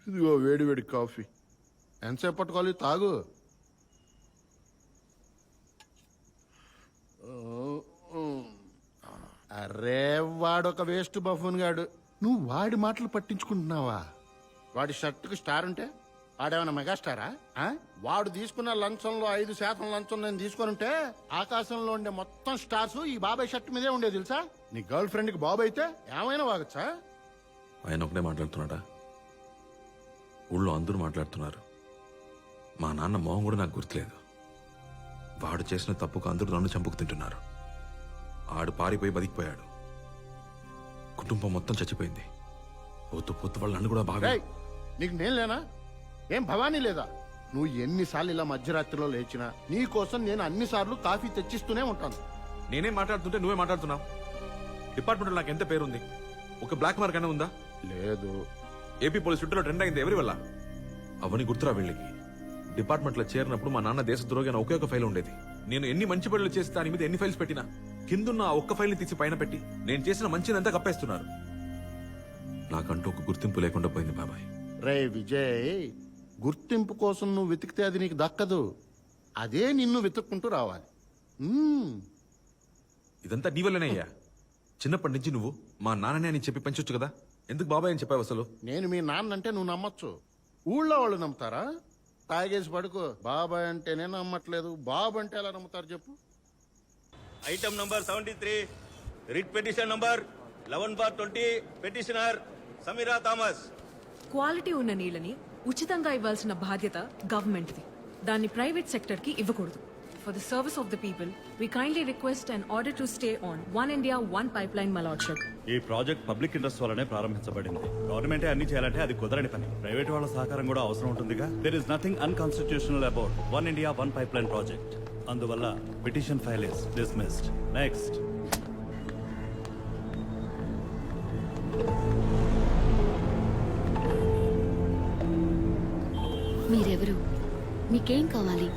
ఇదిగో వేడి వేడి కాఫీ. ఎంతసేపు పట్టుకోవాలి? తాగు. అరే వాడొక వేస్ట్ బఫూన్ గాడు. నువ్వు వాడి మాటలు పట్టించుకుంటున్నావా? వాడి షర్టుకు స్టార్ ఉంటే వాడేమన్నా మెగాస్టారా? వాడు తీసుకున్న లంచంలో 5% లంచం నేను తీసుకొని ఉంటే ఆకాశంలో ఉండే మొత్తం స్టార్స్ ఈ బాబాయ్ షర్ట్ మీదే ఉండేది తెలుసా? నీ గర్ల్ ఫ్రెండ్ కి బాబు అయితే ఏమైనా వాగచ్చా? ఆయన ఒకటే మాట్లాడుతున్నాడా? ఊళ్ళో అందరూ మాట్లాడుతున్నారు. మా నాన్న మొహం కూడా నాకు గుర్తులేదు. వాడు చేసిన తప్పుకు అందరూ నన్ను చంపుకు తింటున్నారు. ఆడు పారిపోయి బతికిపోయాడు. కుటుంబం మొత్తం చచ్చిపోయింది. పొత్తు పొత్తు వాళ్ళు నన్ను కూడా బాగా. నీకు నేను లేనా? ఏం భవానీ లేదా? నువ్వు ఎన్నిసార్లు ఇలా మధ్యరాత్రిలో లేచినా నీ కోసం నేను అన్నిసార్లు కాఫీ తెచ్చిస్తూనే ఉంటాను. నేనేం మాట్లాడుతుంటే నువ్వే మాట్లాడుతున్నావు. డిపార్ట్మెంట్లో నాకు ఎంత పేరుంది? ఒక బ్లాక్ మార్క్ అయినా ఉందా? లేదు. ఏపీ పోలీస్ ట్విట్టర్లో ట్రెండ్ అయింది ఎవరి వల్ల? అవన్నీ గుర్తురా వీళ్ళకి. డిపార్ట్మెంట్లో చేరినప్పుడు మా నాన్న దేశద్రోహి అని ఒకే ఒక ఫైల్ ఉండేది. నేను ఎన్ని మంచి పనులు చేస్తే దాని మీద ఎన్ని ఫైల్స్ పెట్టినా కిందున్న ఆ ఒక్క ఫైల్ని తీసి పైన పెట్టి నేను చేసిన మంచినంతా కప్పేస్తున్నారు. నాకంటూ ఒక గుర్తింపు లేకుండా పోయింది బాబాయ్. రే విజయ్, గుర్తింపు కోసం నువ్వు వెతికితే అది నీకు దక్కదు. అదే నిన్ను వెతుక్కుంటూ రావాలి. ఇదంతా నీ వల్లనే అయ్యా. చిన్నప్పటి నుంచి నువ్వు మా నాన్ననే అని చెప్పి పెంచొచ్చు కదా. ఎందుకు బాబాయ్ అని చెప్పావు అసలు? నేను మీ నాన్నంటే నువ్వు నమ్మచ్చు. ఊళ్ళో వాళ్ళు నమ్ముతారా? తాగేసి పడుకో. బాబాయ్ అంటేనే నమ్మట్లేదు, బాబు అంటే ఎలా నమ్ముతారు చెప్పు? Item number 73, writ petition number 11/20, petitioner Sameera Thomas. Quality ఉన్న నీళ్ళని ఉచితంగా ఇవ్వాల్సిన బాధ్యత గవర్నమెంట్ది. దాన్ని ప్రైవేట్ సెక్టర్ కి ఇవ్వకూడదు. For the service of the people, we kindly request an order to stay on One India, One Pipeline Malhotra. ఈ ప్రాజెక్ట్ పబ్లిక్ ఇంట్రెస్ట్ వల్లనే ప్రారంభించబడింది. గవర్నమెంటే అన్ని చేయాలంటే అది కుదరని పని. ప్రైవేట్ వాళ్ళ సహకారం కూడా అవసరం ఉంటుందిగా. There is nothing unconstitutional about One India, One Pipeline project. అందువల్ల petition file is dismissed. Next. మీరెవరు? మీకేం కావాలి?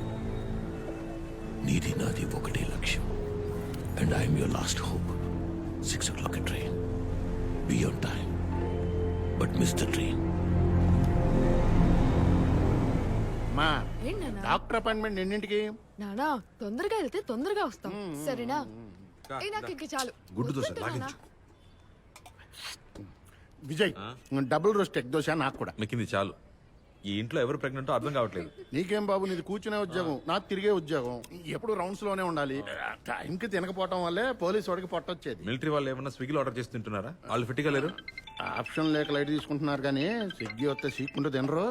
నీది నాది ఒకటే లక్ష్యం. And I'm your last hope. 6 o'clock train. Be on time but miss the train. మా డాక్టర్ అపాయింట్మెంట్ ఎన్నింటికి? నానా తొందరగా వెళ్తే తొందరగా వస్తాం, సరేనా? నాకు ఇంక చాలు. గుడ్డు దోశ లాగించు. Vijay, double roast egg dosa నాకు కూడా. మిక్కింది చాలు. ఈ ఇంట్లో ఎవరు ప్రెగ్నెంట్ అర్థం కావట్లేదు. నీకేం బాబు, నీది కూర్చునే ఉద్యోగం, నాకు తిరిగే ఉద్యోగం. ఎప్పుడు రౌండ్స్ లోనే ఉండాలి. టైంకి తినకపోవటం వల్లే పోలీసు వాడికి పొట్టొచ్చేది. మిలిటరీ వాళ్ళు ఏమన్నా స్విగ్గీలో ఆర్డర్ చేసి తింటున్నారా? వాళ్ళు ఫిట్గా లేరు. ఆప్షన్ లేక లైట్ తీసుకుంటున్నారు కానీ స్విగ్గీ వస్తే సీక్కుంటూ తినరు.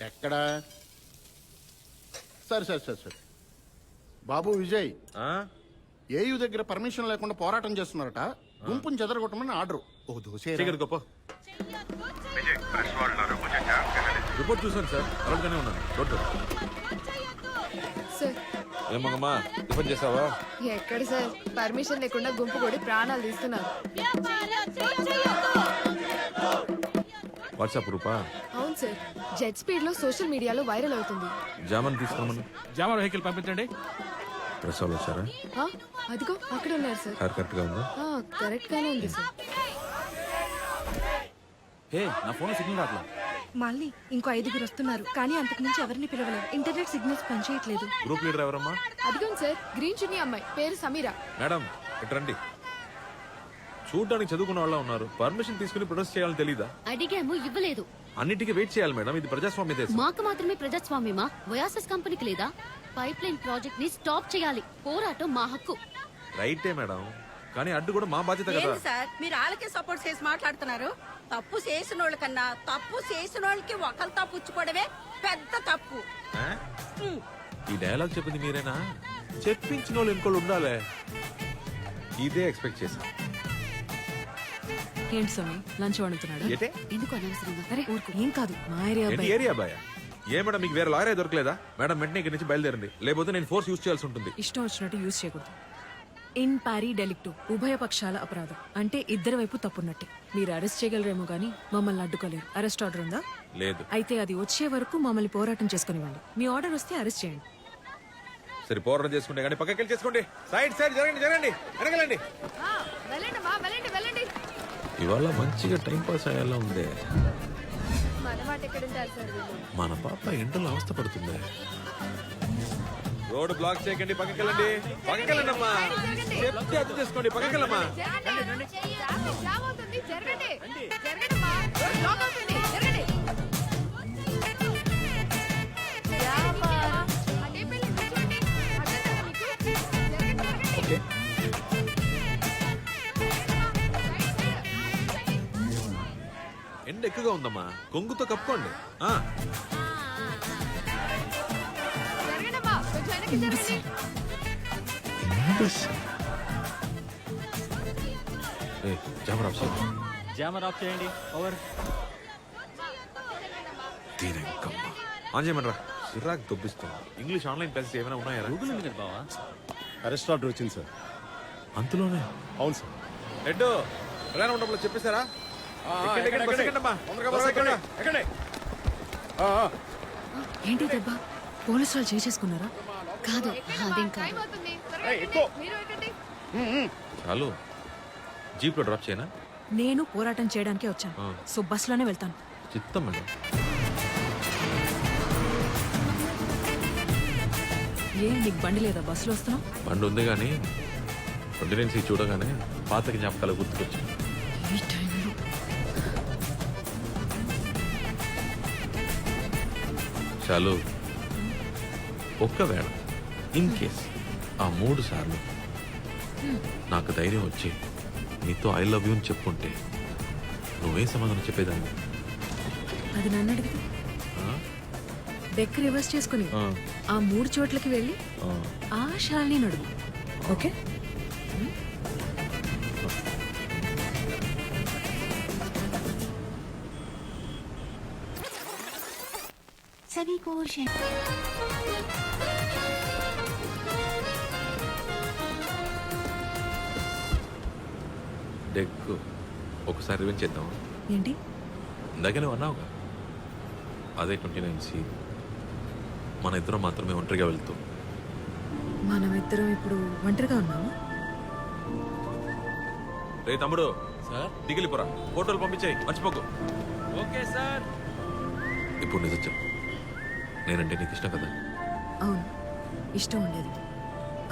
ఎక్కడా? సరే సరే సరే సరే బాబు విజయ్, ఏయూ దగ్గర పర్మిషన్ లేకుండా పోరాటం చేస్తున్నారట. గుంపుని చెదరగొట్టమని ఆర్డర్. ఓ దోశ గొప్ప రిపోర్ట్ చూసాను సార్, అలర్ట్గానే ఉన్నాను. సార్ ఏమమ్మా టిఫిన్ చేసావా? ఎక్కడ సార్, పర్మిషన్ లేకుండా గుంపు కొడి ప్రాణాలు తీస్తున్నారు. వాట్సాప్ రూపా? అవును సార్, జెట్ స్పీడ్ లో సోషల్ మీడియాలో వైరల్ అవుతుంది. జామన్ తీసుకురమ్మను. జామర్ వెహికల్ పంపించండి. ప్రెస్ వాళ్ళు వచ్చారా? అదిగో అక్కడ ఉన్నారు సార్. కరెక్ట్ గా ఉందా? కరెక్ట్ గానే ఉంది సార్. హే, నా ఫోన్ సిగ్నల్ రాట్లా. మళ్ళీ ఇంకో 5 వస్తున్నారు, కానీ అంతకు మించి ఎవరిని పిలవలేదు. ఇంటర్నెట్ సిగ్నల్స్ పనిచేయట్లేదు. గ్రూప్ లీడర్ ఎవరమ్మా? అదిగో సార్, గ్రీన్ చున్నీ అమ్మాయి, పేరు సమీరా. మేడం ఇట్రండి. చూడ్డానికి చదువుకున్న వాళ్ళ ఉన్నారు. పర్మిషన్ తీసుకుని ప్రొటెస్ట్ చేయాలని తెలీదా? అడిగాము, ఇవ్వలేదు. అన్నిటికీ వెయిట్ చేయాలి మేడం, ఇది ప్రజాస్వామ్య దేశం. మాకు మాత్రమే ప్రజాస్వామ్యమా? వయాసస్ కంపెనీకి లేదా? పైప్ లైన్ ప్రాజెక్ట్ ని స్టాప్ చేయాలి. పోరాటం మా హక్కు. రైటే మేడం, కానీ అడ్డు కూడా మా బాధ్యత కదా. సార్, మీరు వాళ్ళకే సపోర్ట్ చేసి మాట్లాడుతున్నారు. తప్పు చేసిన వాళ్ళ కన్నా తప్పు చేసిన వాళ్ళకి ఒకరితో పుచ్చుకోవడమే పెద్ద తప్పు. ఈ డైలాగ్ చెప్పింది మీరేనా? చెప్పించిన వాళ్ళు ఇంకోళ్ళు ఉండాలి. ఇదే ఎక్స్పెక్ట్ చేశాం. ఏంటి సమీ, లంచ్ వండుతున్నాడు? ఎందుకు అనవసరంగా? అరే ఊరుకో, ఏం కాదు, మా ఏరియా ఏరియా బాయ్. ఏ మేడం, మీకు వేరే లాయర్ దొరకలేదా? మేడం వెంటనే ఇక్కడి నుంచి బయలుదేరండి, లేకపోతే నేను ఫోర్స్ యూజ్ చేయాల్సి ఉంటుంది. ఇష్టం వచ్చినట్టు యూజ్ చేయకూడదు. ఇన్ పారీ డెలిక్టు, ఉభయ పక్షాల అపరాధం. అంటే ఇద్దరి వైపు తప్పున్నట్టే. మీరు అరెస్ట్ చేయగలరేమో గానీ మమ్మల్ని అడ్డుకోలేరు. అరెస్ట్ ఆర్డర్ ఉందా? లేదు. అయితే అది వచ్చే వరకు మమ్మల్ని పోరాటం చేసుకునివ్వండి. మీ ఆర్డర్ వస్తే అరెస్ట్ చేయండి. సరే, పోరాటం చేసుకుంటే కానీ పక్కకి చేసుకోండి. సైడ్ సైడ్ జరగండి, జరగండి, వెనకలండి. వెళ్ళండి మా, వెళ్ళండి వెళ్ళండి. ఇవాళ మంచిగా టైం పాస్ అయ్యేలా ఉందే. మన మాట ఎక్కడ ఉంటారు సార్ వీళ్ళు? మన పాప ఎండలో అవస్థ పడుతుంది. రోడ్ బ్లాక్ చేయకండి, పక్కకి వెళ్ళండి. పక్కకి వెళ్ళండి అమ్మా. సేఫ్టీ అర్థం చేసుకోండి, పక్కకి వెళ్ళమ్మా. ట్రాఫిక్ జామ్ అవుతుంది, జరగండి. జరగండమ్మా. బ్లాక్ అవుతుంది, జరగండి. రామా. అటే పెళ్ళి కూర్చోండి. అర్థమైందా మీకు? జరగండి, జరగండి. ఓకే, ఎండ ఎక్కువగా ఉందమ్మా, కొంగుతో కప్పుకోండి. జరగండమ్మా. కొంచెం వెనక్కి జరగండి. జామర్ ఆఫ్ చేయి. జామర్ ఆఫ్ చేయండి. ఓవర్. దీనికమ్మా ఆన్ చేయమనరా. చిరాకు దొబ్బిస్తాం. ఇంగ్లీష్ ఆన్లైన్ క్లాసెస్ ఏమైనా ఉన్నాయా? గూగుల్ ఉంది కదా బావా. అరెస్ట్ ఆర్డర్ వచ్చింది సార్. అంతలోనే అవును సార్. హెడ్ ప్రధాన మండపంలో చెప్పేశారా? ఎక్కండి, ఎక్కండి, బస్సు ఎక్కండి అమ్మా. తొందరగా బస్సు ఎక్కండి. ఎక్కండి. ఏంటి దెబ్బ? పోలీసు వాళ్ళు చేసుకున్నారా? కాదు, అదేం కాదు. టైం అవుతుంది. త్వరగా ఎక్కు. మీరు ఎక్కండి. చాలు. జీప్లో డ్రాప్ చేయనా? నేను పోరాటం చేయడానికే వచ్చాను. ఆ. సో బస్సులోనే వెళ్తాను. చిత్తం మేడం. ఏ నీకు బండి లేదా? బస్సులో వస్తున్నావు? బండి ఉంది కానీ ప్రెగ్నెన్సీ చూడగానే పాత జ్ఞాపకాలు గుర్తుకొచ్చాయి. ఈ టైంలో చాలు. ఒక్కవేళ ఇన్ కేస్ ఆ 3 సార్లు నాకు ధైర్యం వచ్చి నీతో ఐ లవ్ యూ అని చెప్పుంటే నువ్వే సమాధానం చెప్పేదాన్ని? అది నన్ను అడిగితే ఆ? డెక్ రివర్స్ చేసుకుని ఆ, ఆ 3 చోట్లకి వెళ్ళి ఆ. ఆ శాలిని నడుగు. ఓకే? సभी को డెక్ ఒకసారి రివెంజ్ చేద్దామా? ఏంటి? ఇందాక నువ్వు అన్నావుగా, అదే 29C. మన ఇద్దరం మాత్రమే ఒంటరిగా వెళ్తూ. మనమిద్దరం ఇప్పుడు ఒంటరిగా ఉన్నాము. రే తమ్ముడు, సార్. దిగిలిపోరా. ఫోటోలు పంపించాయి, మర్చిపోకు. Okay sir. ఇప్పుడు నిజం చెప్పు, నేనంటే నీకు ఇష్టం కదా? అవును, ఇష్టం ఉండేది.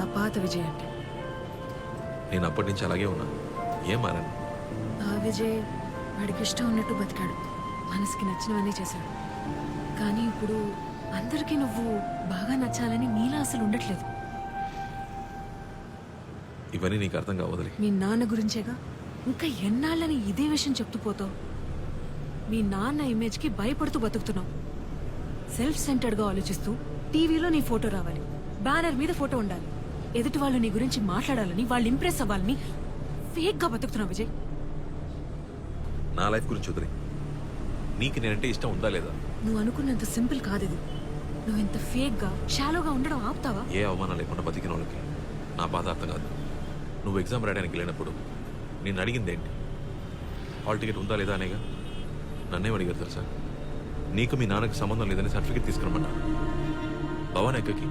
ఆ పాత విజయ్ అంటే. నేను అప్పటి నుంచి అలాగే ఉన్నా, ఏం మారాను? ఆ విజయ్ వాడికి ఇష్టం ఉన్నట్టు బతికాడు, మనసుకి నచ్చినవన్నీ చేశాడు. కానీ ఇప్పుడు అందరికీ నువ్వు బాగా నచ్చాలని నీలా అసలు ఉండట్లేదు. ఇవన్నీ నీకు అర్థం కావదులే. మీ నాన్న గురించేగా. ఇంకా ఎన్నాళ్ళని ఇదే విషయం చెప్తూ పోతావు? మీ నాన్న ఇమేజ్కి భయపడుతూ బతుకుతున్నావు. సెల్ఫ్ సెంటర్డ్గా ఆలోచిస్తూ టీవీలో నీ ఫోటో రావాలి, బ్యానర్ మీద ఫోటో ఉండాలి, ఎదుటి వాళ్ళు నీ గురించి మాట్లాడాలని, వాళ్ళు ఇంప్రెస్ అవ్వాలని ఫేక్గా బతుకుతున్నావు విజయ్. నా లైఫ్ గురించి వదిలే. నీకు నేనంటే ఇష్టం ఉందా లేదా? నువ్వు అనుకున్నంత సింపుల్ కాదు ఇది. నువ్వు ఇంత ఫేక్గా షాలోగా ఉండడం ఆపుతావా? ఏ అవమానం లేకుండా బతికిన వాళ్ళకి నా బాధ అర్థం కాదు. నువ్వు ఎగ్జామ్ రాయడానికి లేనప్పుడు నేను అడిగిందేంటి? హాల్ టికెట్ ఉందా లేదా అనేగా. నన్నేం అడిగారు తెలుసా? నీకు మీ నాన్నకి సంబంధం లేదని సర్టిఫికేట్ తీసుకురమ్మన్నా. భవన్ ఎక్కకి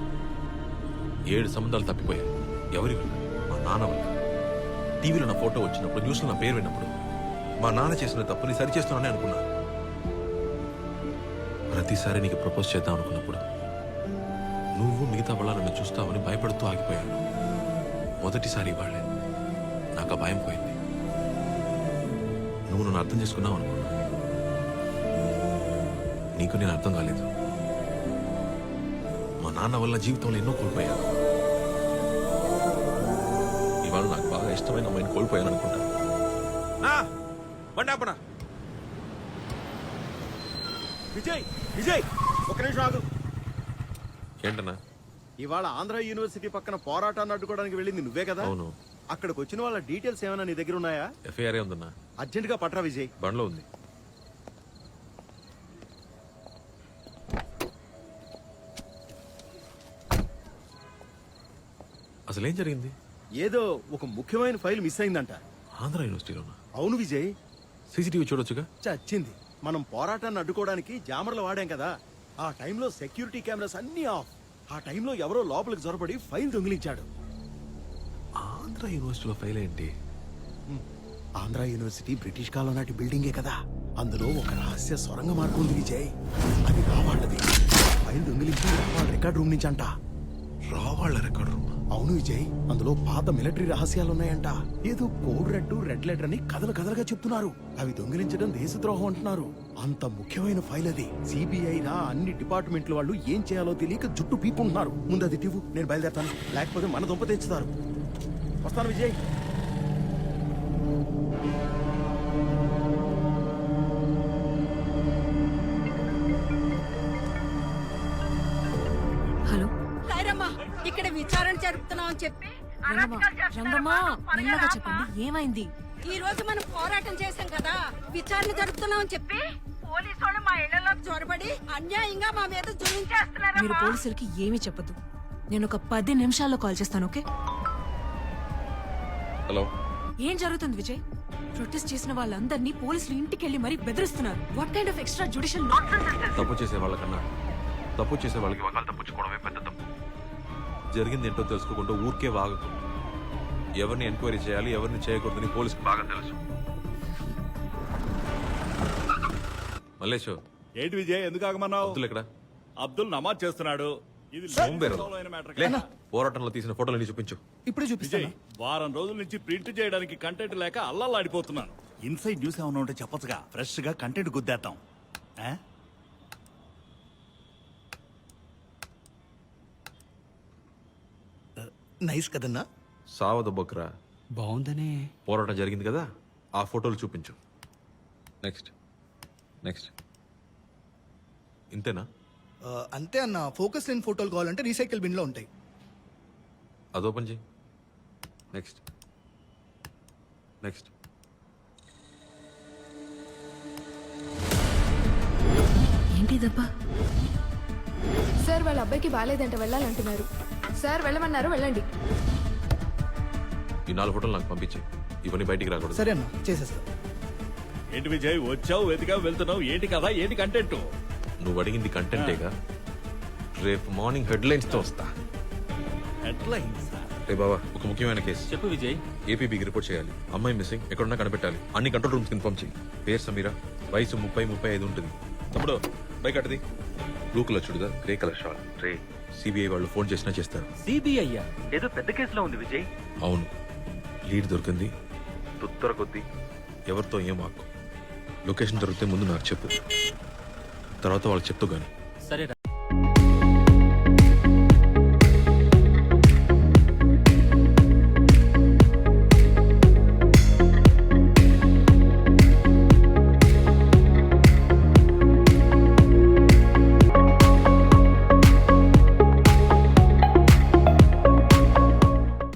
7 సంబంధాలు తప్పిపోయాయి. ఎవరి వల్ల? మా నాన్న వల్ల. టీవీలో నా ఫోటో వచ్చినప్పుడు, న్యూస్లో నా పేరు విన్నప్పుడు మా నాన్న చేసిన తప్పుని సరిచేస్తున్నానని అనుకున్నా. ప్రతిసారి నీకు ప్రపోజ్ చేద్దాం అనుకున్నప్పుడు నువ్వు మిగతా వాళ్ళ నన్ను చూస్తావని భయపడుతూ ఆగిపోయాను. మొదటిసారి వాళ్ళే నాకు ఆ భయం పోయింది. నువ్వు నన్ను అర్థం చేసుకున్నావు అనుకున్నా. నీకు నేను అర్థం కాలేదు. మా నాన్న వల్ల జీవితంలో ఎన్నో కోల్పోయాను. ఇవాళ నాకు బాగా ఇష్టమైన అమ్మాయిని కోల్పోయాను అనుకుంటా. బండాపనా విజయ్, విజయ్, ఒక్క నిమిషం ఆగు. ఏంటన్నా? ఇవాళ ఆంధ్ర యూనివర్సిటీ పక్కన పోరాటాన్ని అడ్డుకోవడానికి వెళ్ళింది నువ్వే కదా? అవును. అక్కడికి వచ్చిన వాళ్ళ డీటెయిల్స్ ఏమైనా నీ దగ్గర ఉన్నాయా? ఎఫ్ఐఆర్ ఉందన్నా. అర్జెంట్ గా పట్రా విజయ్. బండ్లో ఉంది. అసలేం జరిగింది? ఏదో ఒక ముఖ్యమైన ఫైల్ మిస్ అయిందంట. ఆంధ్ర యూనివర్సిటీలోనా? అవును విజయ్. సీసీటీవీ చూడొచ్చుగా. చచ్చింది. మనం పోరాటాన్ని అడ్డుకోవడానికి జామర్లు వాడాం కదా, ఆ టైంలో సెక్యూరిటీ కెమెరాస్ అన్ని ఆఫ్. ఆ టైంలో ఎవరో లోపలికి జొరబడి ఫైల్ దొంగిలించాడు. ఆంధ్ర యూనివర్సిటీలో ఫైల్ ఏంటి? ఆంధ్ర యూనివర్సిటీ బ్రిటిష్ కాలం నాటి బిల్డింగే కదా, అందులో ఒక రహస్య సొరంగ మార్గం ఉంది విజయ్. అది రావాళ్ళది. ఫైల్ దొంగిలించి రావాళ్ళ రికార్డ్ రూమ్ నుంచి అంట. రావాళ్ళ రికార్డ్ రూమ్? అవును విజయ్, అందులో పాత మిలిటరీ రహస్యాలు ఉన్నాయంట. ఏదో కోడ్ రెడ్ లెటర్ అని కథలుగా చెప్తున్నారు. అవి దొంగిలించడం దేశద్రోహం అంటున్నారు. అంత ముఖ్యమైన ఫైల్ అది. సిబిఐ రా అన్ని డిపార్ట్మెంట్ల వాళ్ళు ఏం చేయాలో తెలియక జుట్టు పీపుకుంటున్నారు. ముందు అది టివ్వు, నేను బయలుదేరతాను. లేకపోతే మన దుంప తెచ్చుతారు. వస్తాను విజయ్. హలో రాయరమ్మా, ఇక్కడ విచారణ జరుపుతున్నాం అని చెప్పి రంగమ్మా, మెల్లగా చెప్పండి, ఏమైంది? ఈ రోజు మనం పోరాటం చేశాం కదా, విచారణ జరుపుతున్నాం అని చెప్పి పోలీసు వాళ్ళు మా ఇళ్లలోకి చొరబడి అన్యాయంగా మా మీద మీరు జులించేస్తున్నారు. పోలీసులకి ఏమీ చెప్పదు. నేను ఒక 10 నిమిషాల్లో కాల్ చేస్తాను, ఓకే? హలో. ఏం జరుగుతుంది విజయ్? ప్రొటెస్ట్ చేసిన వాళ్ళందరినీ పోలీసులు ఇంటికి వెళ్ళి మరీ బెదిరిస్తున్నారు. What kind of extra judicial తప్పు చేసే వాళ్ళకన్నా తప్పు చేసే వాళ్ళకి వకాలు తప్పించుకోవడమే పెద్ద తప్పు. జరిగింది ఏంటో తెలుసుకోకుండా ఊరికే వాగకు. ఎవరిని ఎంక్వైరీ చేయాలి, ఎవరిని చేయకూడదని పోలీసుకు బాగా తెలుసు. మల్లేష్, ఏంటి విజయ్, ఎందుకు ఆగమన్నావు? అబ్దుల్ ఎక్కడ? అబ్దుల్ నమాజ్ చేస్తున్నాడు. ఇది సోంబేరు. లోకంలో అయిన matter లే, కదా. పోరాటంలో తీసిన ఫోటోలు చూపించు. విజయ్, వారం రోజుల నుంచి ప్రింట్ చేయడానికి కంటెంట్ లేక అల్లల్లాడిపోతున్నాను. ఇన్సైడ్ న్యూస్ ఏమైనా ఉంటే చెప్పొచ్చుగా, ఫ్రెష్ గా కంటెంట్ గుద్దేద్దాం. ఆ? నైస్ కదన్నా. సావద బొక్రా. బాగుందనే. పోరాటం జరిగింది కదా, ఆ ఫోటోలు చూపించు. Next next. ఇంతేనా? అంతే అన్న. ఫోకస్ లేని ఫోటోలు కావాలంటే రీసైకిల్ బిన్ లో ఉంటాయి. అది ఓపెన్ చేయి. Next next. ఏంటిదబ్బా? సార్ వాళ్ళ అబ్బాయికి బాగాలేదంట, వెళ్ళాలంటున్నారు. సార్ వెళ్ళమన్నారు, వెళ్ళండి. ఈ 4 ఫోటోలు నాకు పంపించే. ఇవన్నీ బయటికి రాకూడదు. సరే అన్న, చేసేస్తా. ఏంటి విజయ్, వచ్చావు, వెతికావు, వెళ్తున్నావు, ఏంటి కదా, ఏంటి కంటెంట్? నువ్వు అడిగింది కంటెంటేగా. రేపు మార్నింగ్ హెడ్లైన్స్ తో వస్తా. హెడ్లైన్స్? రే బాబా, ఒక ముఖ్యమైన కేసు. చెప్పు విజయ్. ఏపీబీకి రిపోర్ట్ చేయాలి. అమ్మాయి మిస్సింగ్, ఎక్కడున్నా కనిపెట్టాలి. అన్ని కంట్రోల్ రూమ్స్ ఇన్ఫార్మ్ చేయి. పేరు సమీరా, వయసు 30-35 ఉంటుంది. తమ్ముడు బైక్ అట్టది. Blue colour churidar, grey colour shawl. రే, సిబిఐ వాళ్ళు ఫోన్ చేసినా చేస్తారు. సిబిఐ ఏదో పెద్ద కేసులో ఉంది విజయ్. అవును, లీడ్ దొరికింది. తుత్తర కొద్దీ ఎవరితో ఏం ఆకు. లొకేషన్ దొరికితే ముందు నాకు చెప్పు, తర్వాత వాళ్ళకి చెప్తూ గాని.